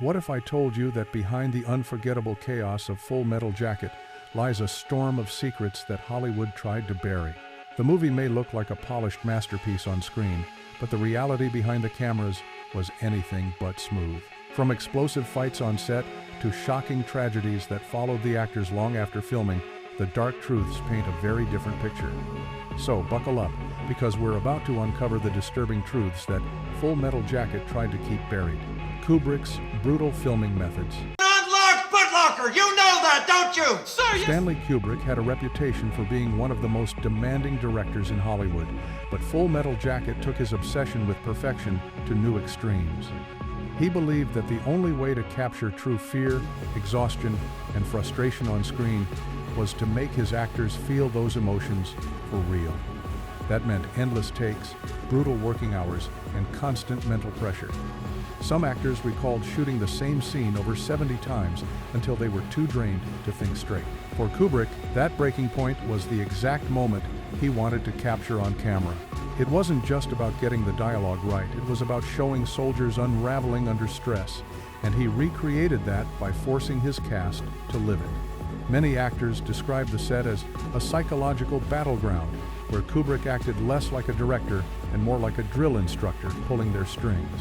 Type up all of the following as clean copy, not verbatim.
What if I told you that behind the unforgettable chaos of Full Metal Jacket lies a storm of secrets that Hollywood tried to bury? The movie may look like a polished masterpiece on screen, but the reality behind the cameras was anything but smooth. From explosive fights on set to shocking tragedies that followed the actors long after filming, the dark truths paint a very different picture. So buckle up, because we're about to uncover the disturbing truths that Full Metal Jacket tried to keep buried. Kubrick's brutal filming methods. You know that, don't you? Sir, yes. Stanley Kubrick had a reputation for being one of the most demanding directors in Hollywood, but Full Metal Jacket took his obsession with perfection to new extremes. He believed that the only way to capture true fear, exhaustion, and frustration on screen was to make his actors feel those emotions for real. That meant endless takes, brutal working hours, and constant mental pressure. Some actors recalled shooting the same scene over 70 times until they were too drained to think straight. For Kubrick, that breaking point was the exact moment he wanted to capture on camera. It wasn't just about getting the dialogue right, it was about showing soldiers unraveling under stress, and he recreated that by forcing his cast to live it. Many actors described the set as a psychological battleground, where Kubrick acted less like a director and more like a drill instructor pulling their strings.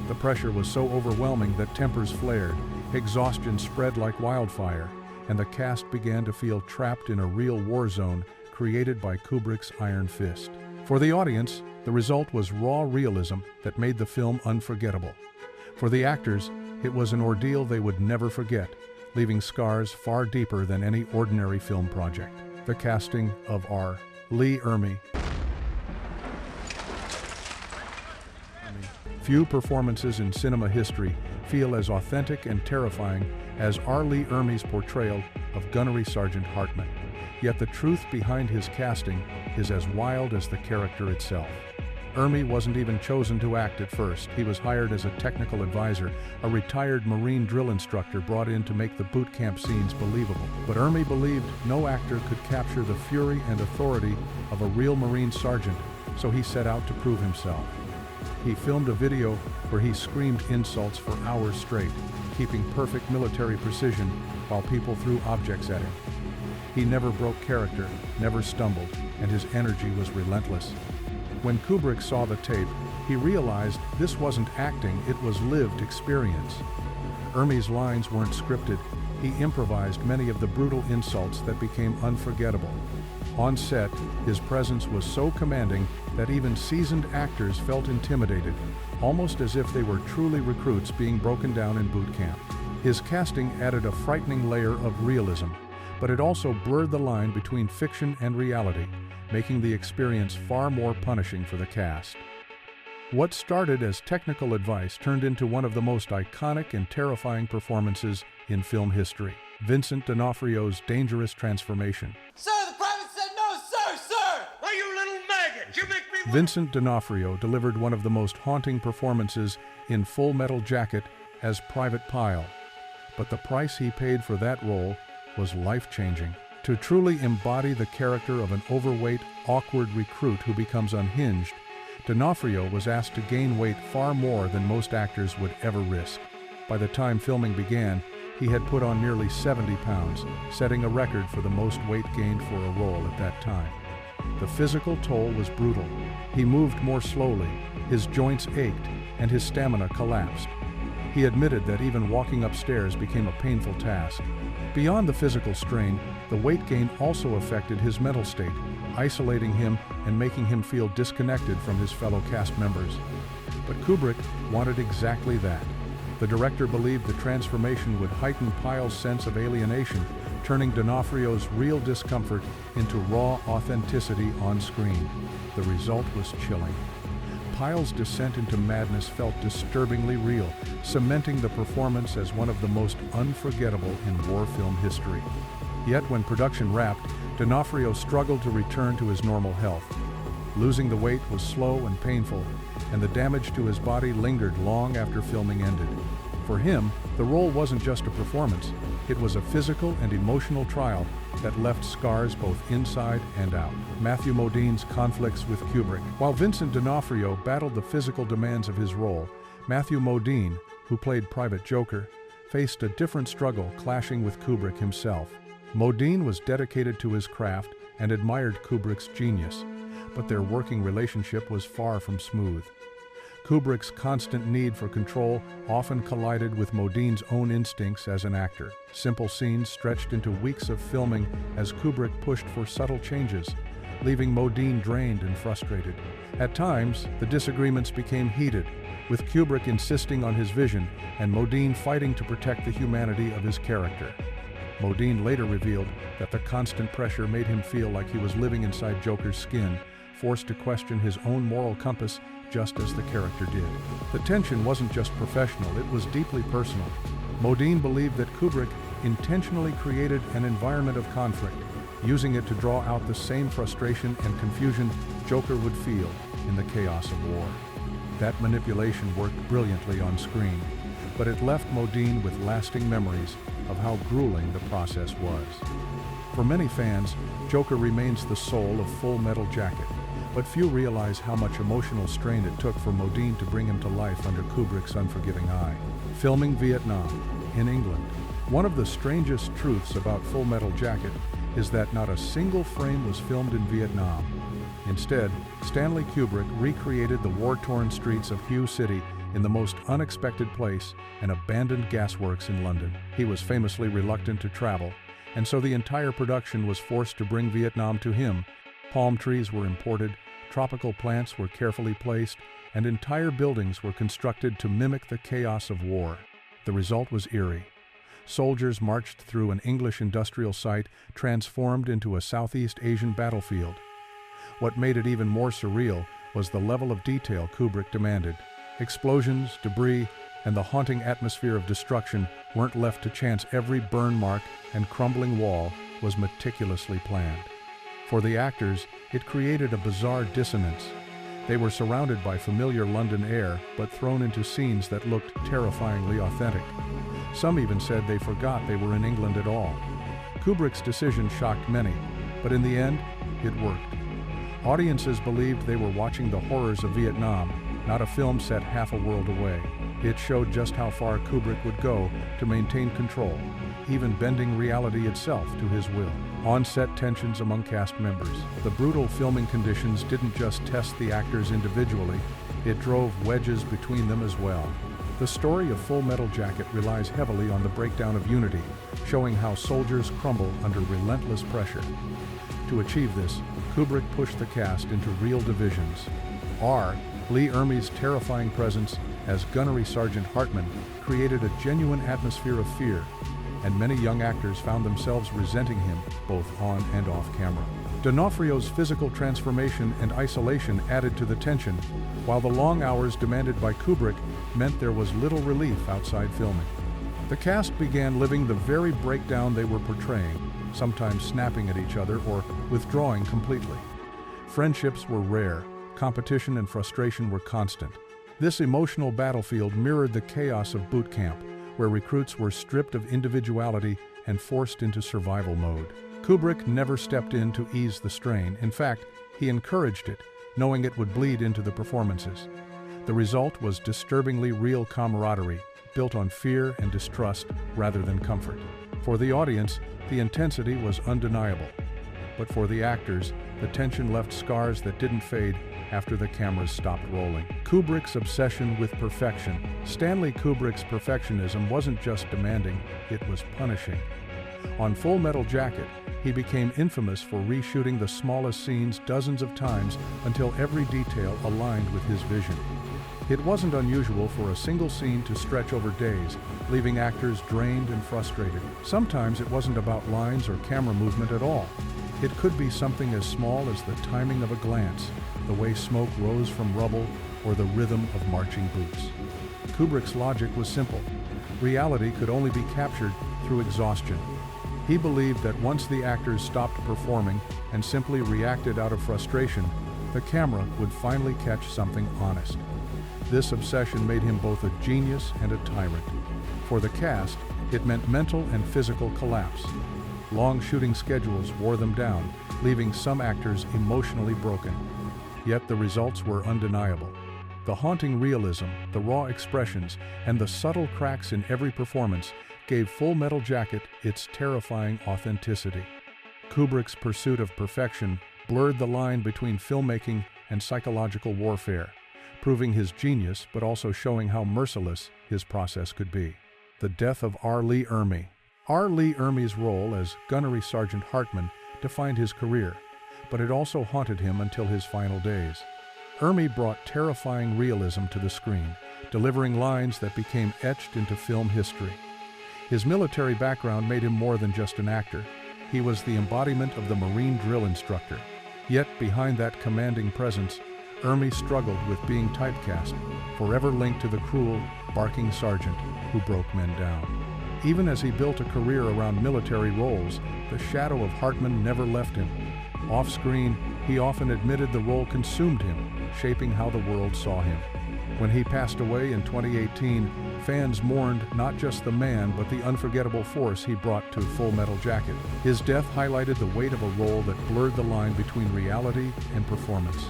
The pressure was so overwhelming that tempers flared, exhaustion spread like wildfire, and the cast began to feel trapped in a real war zone created by Kubrick's iron fist. For the audience, the result was raw realism that made the film unforgettable. For the actors, it was an ordeal they would never forget, leaving scars far deeper than any ordinary film project. The casting of R. Lee Ermey. Few performances in cinema history feel as authentic and terrifying as R. Lee Ermey's portrayal of Gunnery Sergeant Hartman. Yet the truth behind his casting is as wild as the character itself. Ermey wasn't even chosen to act at first. He was hired as a technical advisor, a retired Marine drill instructor brought in to make the boot camp scenes believable. But Ermey believed no actor could capture the fury and authority of a real Marine sergeant, so he set out to prove himself. He filmed a video where he screamed insults for hours straight, keeping perfect military precision while people threw objects at him. He never broke character, never stumbled, and his energy was relentless. When Kubrick saw the tape, he realized this wasn't acting, it was lived experience. Ermey's lines weren't scripted. He improvised many of the brutal insults that became unforgettable. On set, his presence was so commanding that even seasoned actors felt intimidated, almost as if they were truly recruits being broken down in boot camp. His casting added a frightening layer of realism, but it also blurred the line between fiction and reality, making the experience far more punishing for the cast. What started as technical advice turned into one of the most iconic and terrifying performances in film history. Vincent D'Onofrio's dangerous transformation. Sir, the private said no, sir! Why, you little maggot! You make me... Vincent D'Onofrio delivered one of the most haunting performances in Full Metal Jacket as Private Pyle. But the price he paid for that role was life-changing. To truly embody the character of an overweight, awkward recruit who becomes unhinged, D'Onofrio was asked to gain weight far more than most actors would ever risk. By the time filming began, he had put on nearly 70 pounds, setting a record for the most weight gained for a role at that time. The physical toll was brutal. He moved more slowly, his joints ached, and his stamina collapsed. He admitted that even walking upstairs became a painful task. Beyond the physical strain, the weight gain also affected his mental state, isolating him and making him feel disconnected from his fellow cast members. But Kubrick wanted exactly that. The director believed the transformation would heighten Pyle's sense of alienation, turning D'Onofrio's real discomfort into raw authenticity on screen. The result was chilling. Pyle's descent into madness felt disturbingly real, cementing the performance as one of the most unforgettable in war film history. Yet when production wrapped, D'Onofrio struggled to return to his normal health. Losing the weight was slow and painful, and the damage to his body lingered long after filming ended. For him, the role wasn't just a performance, it was a physical and emotional trial that left scars both inside and out. Matthew Modine's conflicts with Kubrick. While Vincent D'Onofrio battled the physical demands of his role, Matthew Modine, who played Private Joker, faced a different struggle, clashing with Kubrick himself. Modine was dedicated to his craft and admired Kubrick's genius, but their working relationship was far from smooth. Kubrick's constant need for control often collided with Modine's own instincts as an actor. Simple scenes stretched into weeks of filming as Kubrick pushed for subtle changes, leaving Modine drained and frustrated. At times, the disagreements became heated, with Kubrick insisting on his vision and Modine fighting to protect the humanity of his character. Modine later revealed that the constant pressure made him feel like he was living inside Joker's skin, forced to question his own moral compass just as the character did. The tension wasn't just professional, it was deeply personal. Modine believed that Kubrick intentionally created an environment of conflict, using it to draw out the same frustration and confusion Joker would feel in the chaos of war. That manipulation worked brilliantly on screen, but it left Modine with lasting memories of how grueling the process was. For many fans, Joker remains the soul of Full Metal Jacket, but few realize how much emotional strain it took for Modine to bring him to life under Kubrick's unforgiving eye. Filming Vietnam, in England. One of the strangest truths about Full Metal Jacket is that not a single frame was filmed in Vietnam. Instead, Stanley Kubrick recreated the war-torn streets of Hue City in the most unexpected place, an abandoned gasworks in London. He was famously reluctant to travel, and so the entire production was forced to bring Vietnam to him. Palm trees were imported, tropical plants were carefully placed, and entire buildings were constructed to mimic the chaos of war. The result was eerie. Soldiers marched through an English industrial site transformed into a Southeast Asian battlefield. What made it even more surreal was the level of detail Kubrick demanded. Explosions, debris, and the haunting atmosphere of destruction weren't left to chance. Every burn mark and crumbling wall was meticulously planned. For the actors, it created a bizarre dissonance. They were surrounded by familiar London air, but thrown into scenes that looked terrifyingly authentic. Some even said they forgot they were in England at all. Kubrick's decision shocked many, but in the end, it worked. Audiences believed they were watching the horrors of Vietnam, not a film set half a world away. It showed just how far Kubrick would go to maintain control, even bending reality itself to his will. On-set tensions among cast members. The brutal filming conditions didn't just test the actors individually, it drove wedges between them as well. The story of Full Metal Jacket relies heavily on the breakdown of unity, showing how soldiers crumble under relentless pressure. To achieve this, Kubrick pushed the cast into real divisions. Lee Ermey's terrifying presence as Gunnery Sergeant Hartman created a genuine atmosphere of fear, and many young actors found themselves resenting him both on and off camera. D'Onofrio's physical transformation and isolation added to the tension, while the long hours demanded by Kubrick meant there was little relief outside filming. The cast began living the very breakdown they were portraying, sometimes snapping at each other or withdrawing completely. Friendships were rare, competition and frustration were constant. This emotional battlefield mirrored the chaos of boot camp, where recruits were stripped of individuality and forced into survival mode. Kubrick never stepped in to ease the strain. In fact, he encouraged it, knowing it would bleed into the performances. The result was disturbingly real camaraderie, built on fear and distrust rather than comfort. For the audience, the intensity was undeniable. But for the actors, the tension left scars that didn't fade after the cameras stopped rolling. Kubrick's obsession with perfection. Stanley Kubrick's perfectionism wasn't just demanding, it was punishing. On Full Metal Jacket, he became infamous for reshooting the smallest scenes dozens of times until every detail aligned with his vision. It wasn't unusual for a single scene to stretch over days, leaving actors drained and frustrated. Sometimes it wasn't about lines or camera movement at all. It could be something as small as the timing of a glance, the way smoke rose from rubble, or the rhythm of marching boots. Kubrick's logic was simple. Reality could only be captured through exhaustion. He believed that once the actors stopped performing and simply reacted out of frustration, the camera would finally catch something honest. This obsession made him both a genius and a tyrant. For the cast, it meant mental and physical collapse. Long shooting schedules wore them down, leaving some actors emotionally broken. Yet the results were undeniable. The haunting realism, the raw expressions, and the subtle cracks in every performance gave Full Metal Jacket its terrifying authenticity. Kubrick's pursuit of perfection blurred the line between filmmaking and psychological warfare, proving his genius but also showing how merciless his process could be. The death of R. Lee Ermey. R. Lee Ermey's role as Gunnery Sergeant Hartman defined his career, but it also haunted him until his final days. Ermey brought terrifying realism to the screen, delivering lines that became etched into film history. His military background made him more than just an actor. He was the embodiment of the Marine drill instructor. Yet behind that commanding presence, Ermey struggled with being typecast, forever linked to the cruel, barking sergeant who broke men down. Even as he built a career around military roles, the shadow of Hartman never left him. Off-screen, he often admitted the role consumed him, shaping how the world saw him. When he passed away in 2018, fans mourned not just the man but the unforgettable force he brought to Full Metal Jacket. His death highlighted the weight of a role that blurred the line between reality and performance,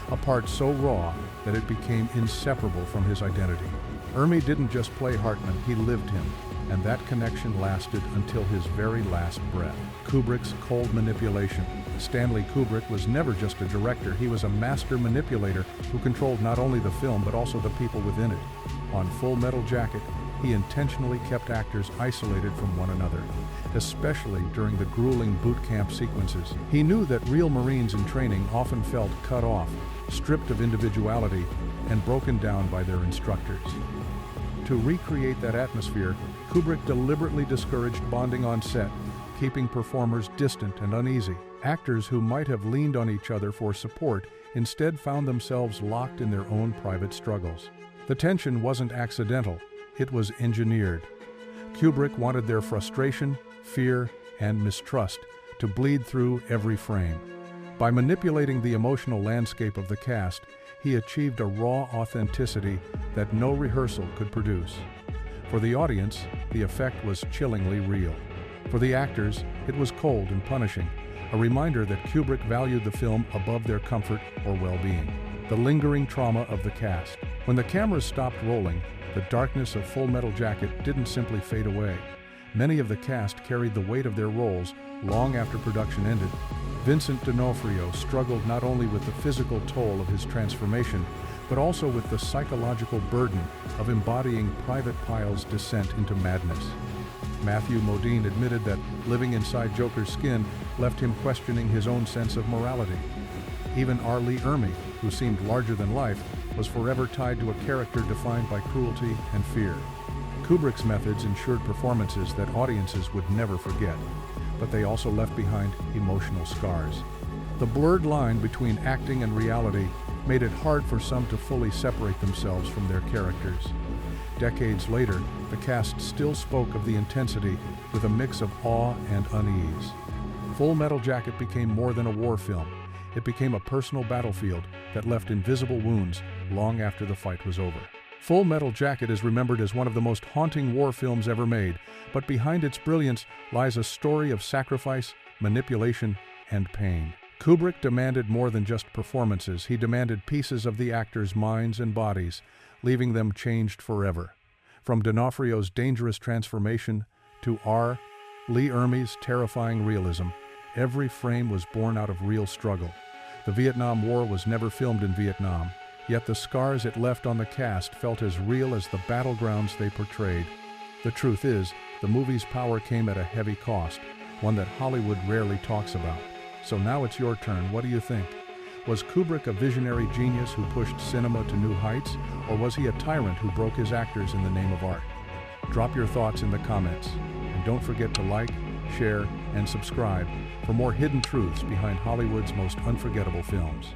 a part so raw that it became inseparable from his identity. Ermey didn't just play Hartman, he lived him, and that connection lasted until his very last breath. Kubrick's cold manipulation. Stanley Kubrick was never just a director, he was a master manipulator who controlled not only the film but also the people within it. On Full Metal Jacket, he intentionally kept actors isolated from one another, especially during the grueling boot camp sequences. He knew that real Marines in training often felt cut off, stripped of individuality, and broken down by their instructors. To recreate that atmosphere, Kubrick deliberately discouraged bonding on set, keeping performers distant and uneasy. Actors who might have leaned on each other for support instead found themselves locked in their own private struggles. The tension wasn't accidental, it was engineered. Kubrick wanted their frustration, fear, and mistrust to bleed through every frame. By manipulating the emotional landscape of the cast, he achieved a raw authenticity that no rehearsal could produce. For the audience, the effect was chillingly real. For the actors, it was cold and punishing, a reminder that Kubrick valued the film above their comfort or well-being. The lingering trauma of the cast. When the cameras stopped rolling, the darkness of Full Metal Jacket didn't simply fade away. Many of the cast carried the weight of their roles long after production ended. Vincent D'Onofrio struggled not only with the physical toll of his transformation, but also with the psychological burden of embodying Private Pyle's descent into madness. Matthew Modine admitted that living inside Joker's skin left him questioning his own sense of morality. Even R. Lee Ermey, who seemed larger than life, was forever tied to a character defined by cruelty and fear. Kubrick's methods ensured performances that audiences would never forget, but they also left behind emotional scars. The blurred line between acting and reality made it hard for some to fully separate themselves from their characters. Decades later, the cast still spoke of the intensity with a mix of awe and unease. Full Metal Jacket became more than a war film. It became a personal battlefield that left invisible wounds long after the fight was over. Full Metal Jacket is remembered as one of the most haunting war films ever made, but behind its brilliance lies a story of sacrifice, manipulation, and pain. Kubrick demanded more than just performances. He demanded pieces of the actors' minds and bodies, leaving them changed forever. From D'Onofrio's dangerous transformation to R. Lee Ermey's terrifying realism, every frame was born out of real struggle. The Vietnam War was never filmed in Vietnam, yet the scars it left on the cast felt as real as the battlegrounds they portrayed. The truth is, the movie's power came at a heavy cost, one that Hollywood rarely talks about. So now it's your turn. What do you think? Was Kubrick a visionary genius who pushed cinema to new heights, or was he a tyrant who broke his actors in the name of art? Drop your thoughts in the comments, and don't forget to like, share, and subscribe for more hidden truths behind Hollywood's most unforgettable films.